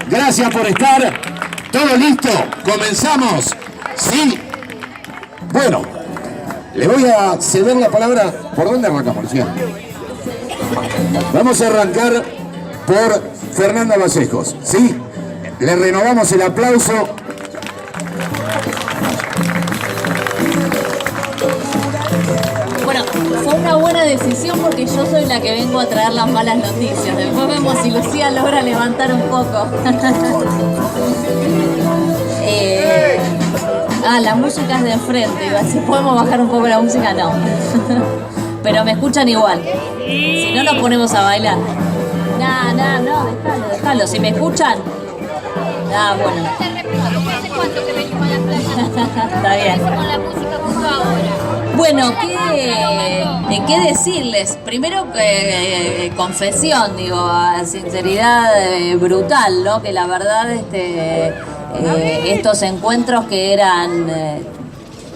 Gracias por estar. ¿Todo listo? ¿Comenzamos? ¿Sí? Bueno, le voy a ceder la palabra. ¿Por dónde arrancamos, Lucía? Vamos a arrancar por Fernanda Vallejos. ¿Sí? Le renovamos el aplauso. Bueno, fue una buena decisión porque yo soy la que vengo a traer las malas noticias. Después vemos si Lucía logra levantar un poco. La música es de enfrente. Si podemos bajar un poco la música, no. Pero me escuchan igual. Si no, nos ponemos a bailar. No, déjalo. Si me escuchan. Bueno. Está bien. Bueno, ¿qué decirles? Primero, confesión, digo, sinceridad brutal, ¿no? Que la verdad, estos encuentros que eran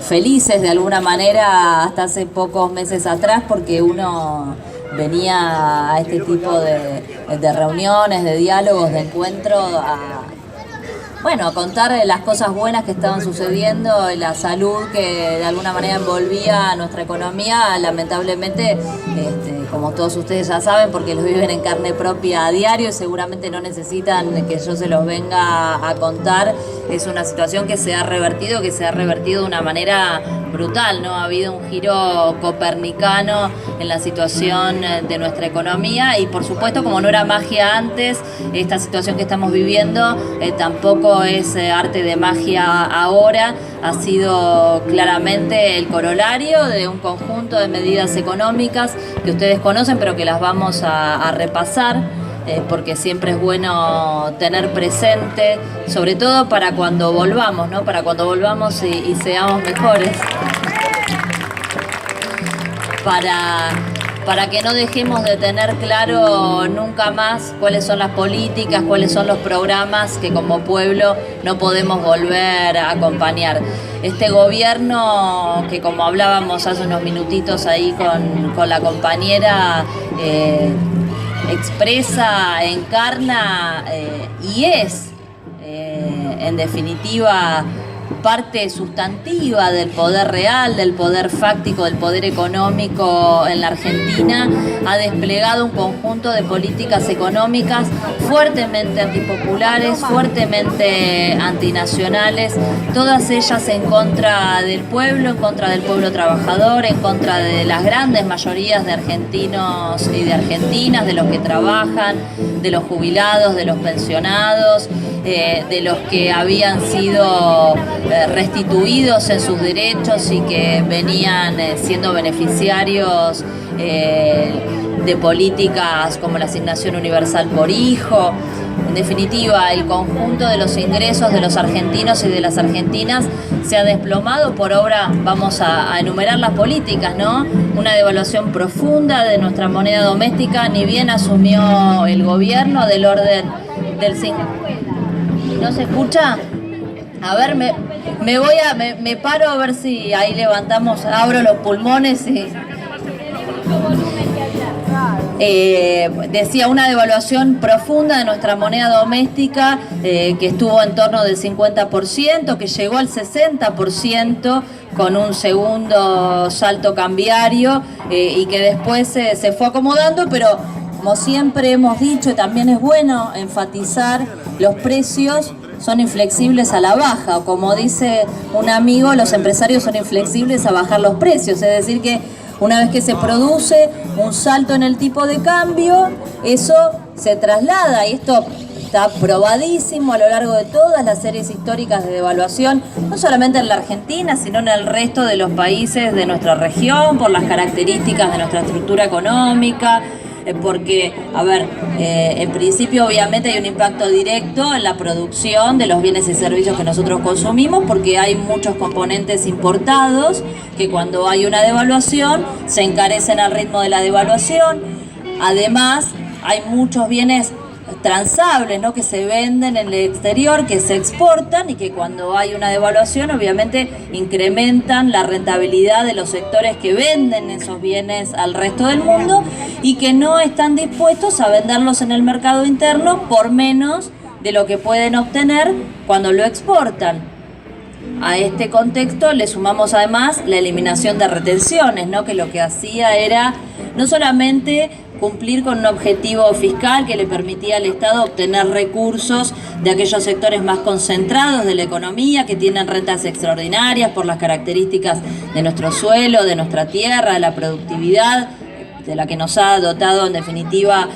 felices de alguna manera hasta hace pocos meses atrás, porque uno venía a este tipo de reuniones, de diálogos, de encuentros, a contar las cosas buenas que estaban sucediendo, la salud que de alguna manera envolvía a nuestra economía. Lamentablemente, como todos ustedes ya saben, porque lo viven en carne propia a diario y seguramente no necesitan que yo se los venga a contar, es una situación que se ha revertido de una manera brutal, ¿no? Ha habido un giro copernicano en la situación de nuestra economía y por supuesto, como no era magia antes, esta situación que estamos viviendo tampoco es arte de magia ahora. Ha sido claramente el corolario de un conjunto de medidas económicas que ustedes conocen, pero que las vamos a repasar, porque siempre es bueno tener presente, sobre todo para cuando volvamos, ¿no? Para cuando volvamos y seamos mejores. Para que no dejemos de tener claro nunca más cuáles son las políticas, cuáles son los programas que como pueblo no podemos volver a acompañar. Este gobierno que, como hablábamos hace unos minutitos ahí con la compañera, expresa, encarna y es, en definitiva, parte sustantiva del poder real, del poder fáctico, del poder económico en la Argentina, ha desplegado un conjunto de políticas económicas fuertemente antipopulares, fuertemente antinacionales, todas ellas en contra del pueblo trabajador, en contra de las grandes mayorías de argentinos y de argentinas, de los que trabajan, de los jubilados, de los pensionados, de los que habían sido restituidos en sus derechos y que venían siendo beneficiarios de políticas como la asignación universal por hijo. En definitiva, el conjunto de los ingresos de los argentinos y de las argentinas se ha desplomado. Por ahora vamos a enumerar las políticas, ¿no? Una devaluación profunda de nuestra moneda doméstica, ni bien asumió el gobierno, del orden del 5. ¿No se escucha? A ver, me paro a ver si ahí levantamos, abro los pulmones y... decía, una devaluación profunda de nuestra moneda doméstica, que estuvo en torno del 50%, que llegó al 60% con un segundo salto cambiario, y que después se fue acomodando, pero como siempre hemos dicho, y también es bueno enfatizar, los precios son inflexibles a la baja, o como dice un amigo, los empresarios son inflexibles a bajar los precios, es decir que una vez que se produce un salto en el tipo de cambio, eso se traslada, y esto está probadísimo a lo largo de todas las series históricas de devaluación, no solamente en la Argentina, sino en el resto de los países de nuestra región, por las características de nuestra estructura económica, porque, en principio obviamente hay un impacto directo en la producción de los bienes y servicios que nosotros consumimos, porque hay muchos componentes importados que cuando hay una devaluación se encarecen al ritmo de la devaluación. Además, hay muchos bienes transables, ¿no? Que se venden en el exterior, que se exportan y que cuando hay una devaluación obviamente incrementan la rentabilidad de los sectores que venden esos bienes al resto del mundo y que no están dispuestos a venderlos en el mercado interno por menos de lo que pueden obtener cuando lo exportan. A este contexto le sumamos además la eliminación de retenciones, ¿no? Que lo que hacía era no solamente cumplir con un objetivo fiscal que le permitía al Estado obtener recursos de aquellos sectores más concentrados de la economía, que tienen rentas extraordinarias por las características de nuestro suelo, de nuestra tierra, de la productividad, de la que nos ha dotado en definitiva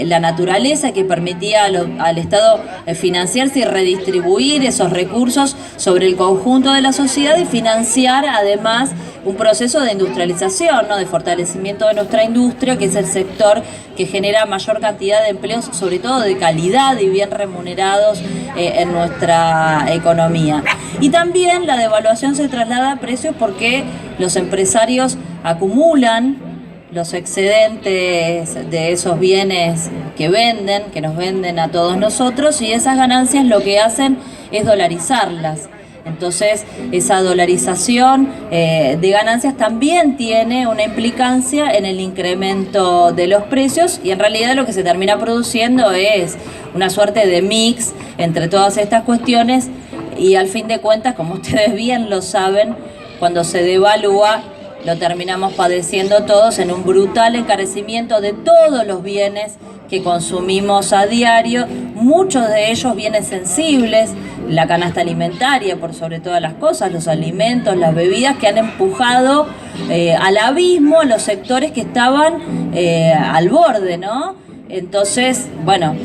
la naturaleza, que permitía al Estado financiarse y redistribuir esos recursos sobre el conjunto de la sociedad y financiar además un proceso de industrialización, ¿no? De fortalecimiento de nuestra industria, que es el sector que genera mayor cantidad de empleos, sobre todo de calidad y bien remunerados en nuestra economía. Y también la devaluación se traslada a precios porque los empresarios acumulan los excedentes de esos bienes que venden, que nos venden a todos nosotros, y esas ganancias lo que hacen es dolarizarlas. Entonces, esa dolarización de ganancias también tiene una implicancia en el incremento de los precios y en realidad lo que se termina produciendo es una suerte de mix entre todas estas cuestiones y al fin de cuentas, como ustedes bien lo saben, cuando se devalúa lo terminamos padeciendo todos en un brutal encarecimiento de todos los bienes que consumimos a diario, muchos de ellos bienes sensibles, la canasta alimentaria por sobre todas las cosas, los alimentos, las bebidas que han empujado al abismo a los sectores que estaban al borde, ¿no? Entonces, bueno,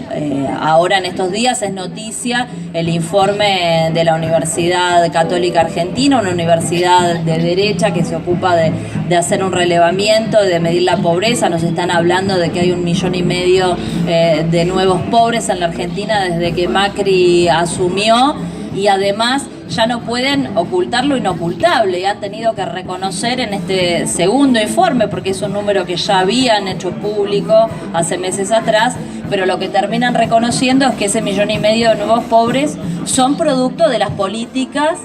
ahora en estos días es noticia el informe de la Universidad Católica Argentina, una universidad de derecha que se ocupa de hacer un relevamiento, de medir la pobreza. Nos están hablando de que hay 1,5 millones de nuevos pobres en la Argentina desde que Macri asumió y además ya no pueden ocultar lo inocultable y han tenido que reconocer en este segundo informe, porque es un número que ya habían hecho público hace meses atrás, pero lo que terminan reconociendo es que ese 1,5 millones de nuevos pobres son producto de las políticas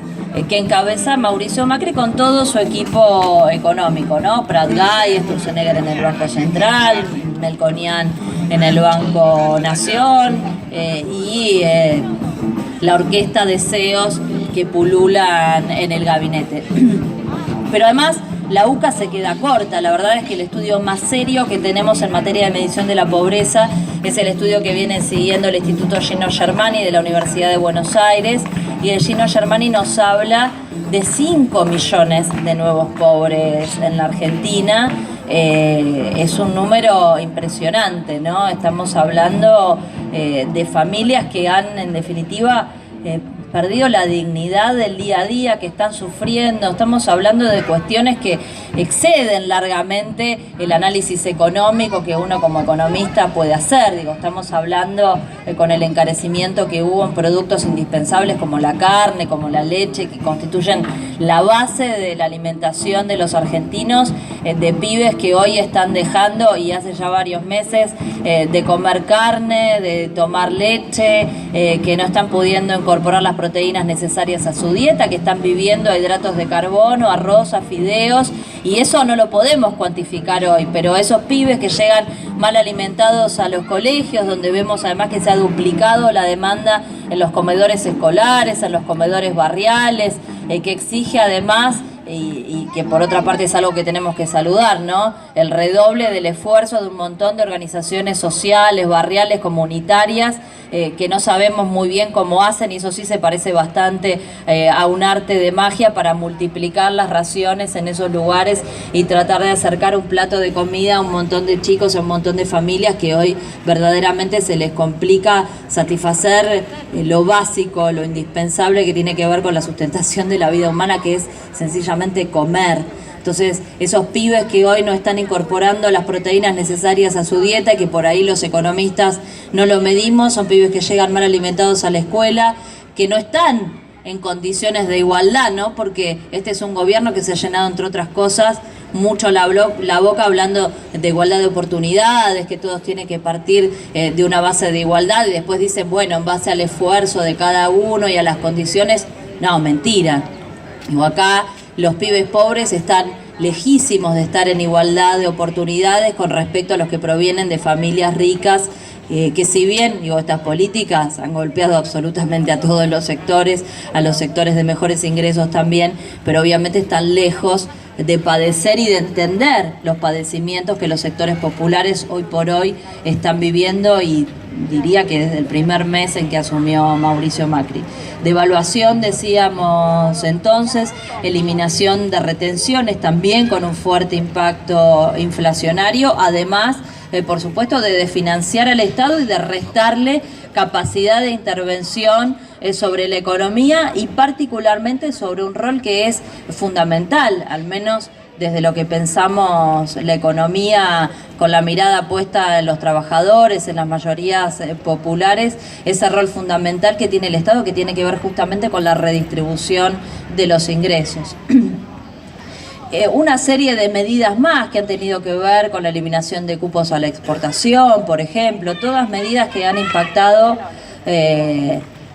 que encabeza Mauricio Macri con todo su equipo económico, ¿no? Prat Gay, Sturzenegger en el Banco Central, Melconian en el Banco Nación y la orquesta de CEOs que pululan en el gabinete. Pero además la UCA se queda corta. La verdad es que el estudio más serio que tenemos en materia de medición de la pobreza es el estudio que viene siguiendo el Instituto Gino Germani de la Universidad de Buenos Aires, y el Gino Germani nos habla de 5 millones de nuevos pobres en la Argentina. Es un número impresionante, ¿no? Estamos hablando de familias que han, en definitiva, perdido la dignidad del día a día, que están sufriendo. Estamos hablando de cuestiones que exceden largamente el análisis económico que uno como economista puede hacer. Digo, estamos hablando con el encarecimiento que hubo en productos indispensables como la carne, como la leche, que constituyen la base de la alimentación de los argentinos, de pibes que hoy están dejando, y hace ya varios meses, de comer carne, de tomar leche, que no están pudiendo incorporar las proteínas necesarias a su dieta, que están viviendo a hidratos de carbono, arroz, a fideos, y eso no lo podemos cuantificar hoy, pero esos pibes que llegan mal alimentados a los colegios, donde vemos además que se ha duplicado la demanda en los comedores escolares, en los comedores barriales, que exige además, y que por otra parte es algo que tenemos que saludar, ¿no?, el redoble del esfuerzo de un montón de organizaciones sociales, barriales, comunitarias, que no sabemos muy bien cómo hacen, y eso sí se parece bastante a un arte de magia para multiplicar las raciones en esos lugares y tratar de acercar un plato de comida a un montón de chicos, a un montón de familias que hoy verdaderamente se les complica satisfacer lo básico, lo indispensable que tiene que ver con la sustentación de la vida humana, que es sencillamente comer. Entonces, esos pibes que hoy no están incorporando las proteínas necesarias a su dieta, que por ahí los economistas no lo medimos, son pibes que llegan mal alimentados a la escuela, que no están en condiciones de igualdad, ¿no? Porque este es un gobierno que se ha llenado, entre otras cosas, mucho la boca hablando de igualdad de oportunidades, que todos tienen que partir de una base de igualdad, y después dicen, bueno, en base al esfuerzo de cada uno y a las condiciones. No, mentira. Digo, acá los pibes pobres están lejísimos de estar en igualdad de oportunidades con respecto a los que provienen de familias ricas, que si bien, digo, estas políticas han golpeado absolutamente a todos los sectores, a los sectores de mejores ingresos también, pero obviamente están lejos de padecer y de entender los padecimientos que los sectores populares hoy por hoy están viviendo, y diría que desde el primer mes en que asumió Mauricio Macri. Devaluación, decíamos entonces, eliminación de retenciones también con un fuerte impacto inflacionario, además, por supuesto, de desfinanciar al Estado y de restarle capacidad de intervención sobre la economía, y particularmente sobre un rol que es fundamental, al menos desde lo que pensamos la economía con la mirada puesta en los trabajadores, en las mayorías populares, ese rol fundamental que tiene el Estado, que tiene que ver justamente con la redistribución de los ingresos. Una serie de medidas más que han tenido que ver con la eliminación de cupos a la exportación, por ejemplo, todas medidas que han impactado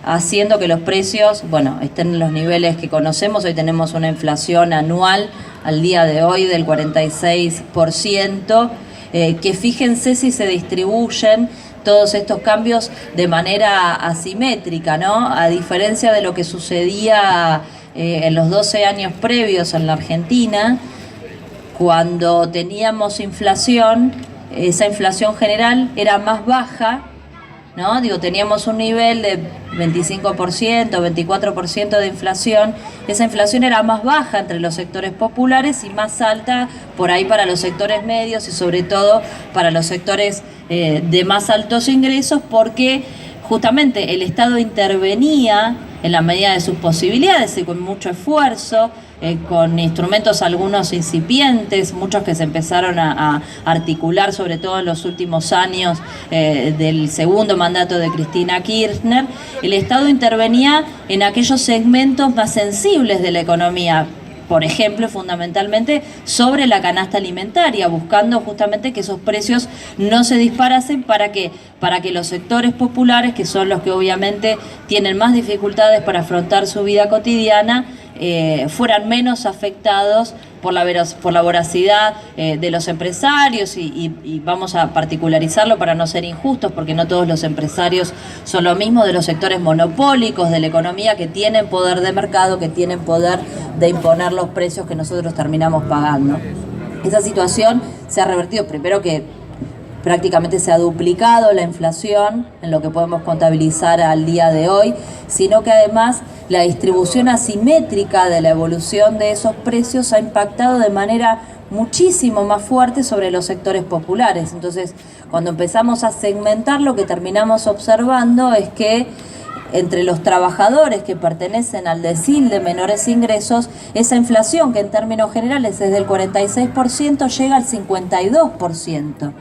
haciendo que los precios, bueno, estén en los niveles que conocemos. Hoy tenemos una inflación anual al día de hoy del 46%, que fíjense si se distribuyen todos estos cambios de manera asimétrica, ¿no? A diferencia de lo que sucedía en los 12 años previos en la Argentina, cuando teníamos inflación, esa inflación general era más baja, ¿no? Digo, teníamos un nivel de 25%, 24% de inflación. Esa inflación era más baja entre los sectores populares y más alta por ahí para los sectores medios y sobre todo para los sectores de más altos ingresos, porque justamente el Estado intervenía en la medida de sus posibilidades y con mucho esfuerzo, con instrumentos algunos incipientes, muchos que se empezaron a articular sobre todo en los últimos años del segundo mandato de Cristina Kirchner. El Estado intervenía en aquellos segmentos más sensibles de la economía, por ejemplo, fundamentalmente sobre la canasta alimentaria, buscando justamente que esos precios no se disparasen para que los sectores populares, que son los que obviamente tienen más dificultades para afrontar su vida cotidiana, fueran menos afectados por la voracidad de los empresarios, y vamos a particularizarlo para no ser injustos, porque no todos los empresarios son lo mismo, de los sectores monopólicos de la economía, que tienen poder de mercado, que tienen poder de imponer los precios que nosotros terminamos pagando. Esa situación se ha revertido, primero que prácticamente se ha duplicado la inflación en lo que podemos contabilizar al día de hoy, sino que además la distribución asimétrica de la evolución de esos precios ha impactado de manera muchísimo más fuerte sobre los sectores populares. Entonces, cuando empezamos a segmentar, lo que terminamos observando es que entre los trabajadores que pertenecen al decil de menores ingresos, esa inflación, que en términos generales es del 46%, llega al 52%.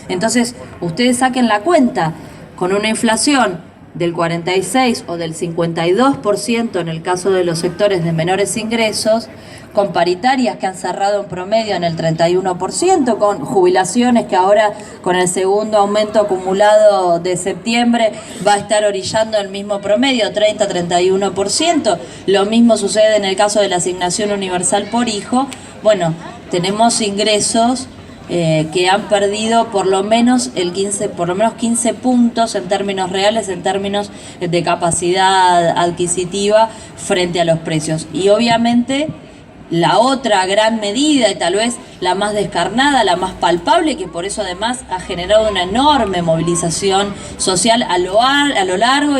Entonces, ustedes saquen la cuenta, con una inflación del 46 o del 52% en el caso de los sectores de menores ingresos, con paritarias que han cerrado en promedio en el 31%, con jubilaciones que ahora, con el segundo aumento acumulado de septiembre, va a estar orillando el mismo promedio, 30-31%. Lo mismo sucede en el caso de la asignación universal por hijo. Bueno, tenemos ingresos que han perdido por lo menos 15 puntos en términos reales, en términos de capacidad adquisitiva frente a los precios. Y obviamente la otra gran medida, y tal vez la más descarnada, la más palpable, que por eso además ha generado una enorme movilización social a lo largo